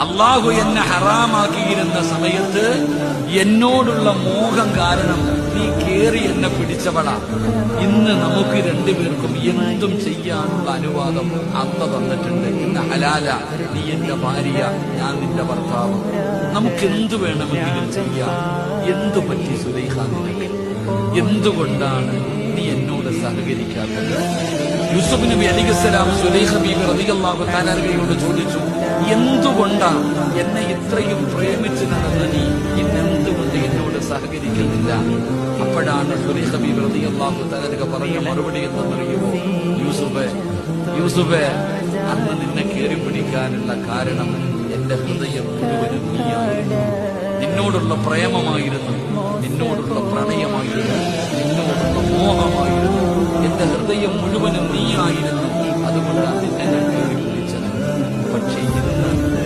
അള്ളാഹു എന്നെ ഹറാമാക്കിയിരുന്ന സമയത്ത് എന്നോടുള്ള മോഹം കാരണം നീ കേറി എന്നെ പിടിച്ചവളാ. ഇന്ന് നമുക്ക് രണ്ടുപേർക്കും എന്തും ചെയ്യാനുള്ള അനുവാദം അള്ള തന്നിട്ടുണ്ട്. ഇന്ന് ഹലാല, നീ എന്റെ ഭാര്യ, ഞാൻ നിന്റെ ഭർത്താവ്, നമുക്ക് എന്തു വേണമെങ്കിലും ചെയ്യാം. എന്തു പറ്റി സുലൈഖ നിനക്ക്? എന്തുകൊണ്ടാണ് നീ എന്നോട് സഹകരിക്കാത്തത്? യൂസുഫ് നബി അലൈഹിസ്സലാം സുലൈഖ ബീബി റളിയല്ലാഹു തആല അൻഹയോട് ചോദിച്ചു, എന്തുകൊണ്ടാ എന്നെ ഇത്രയും പ്രേമിച്ച് നടന്ന നീ ഇന്നെന്തുകൊണ്ട് എന്നോട് സഹകരിക്കുന്നില്ല? അപ്പോഴാണ് സുലൈഖ ബീബി റളിയല്ലാഹു തആല അൻഹ പറഞ്ഞ മറുപടി എന്തെന്നറിയുമോ? യൂസുഫേ, അന്ന് നിന്നെ കയറി പിടിക്കാനുള്ള കാരണം എന്റെ ഹൃദയം മുഴുവനും നീയായിരുന്നു. നിന്നോടുള്ള പ്രേമമായിരുന്നു, നിന്നോടുള്ള പ്രണയമായിരുന്നു, നിന്നോടുള്ള മോഹമായിരുന്നു. എന്റെ ഹൃദയം മുഴുവനും നീയായിരുന്നു. അതുകൊണ്ടാണ് നിന്നെ ഞാൻ കയറി പിടിച്ചത്. പക്ഷേ ഇന്ന്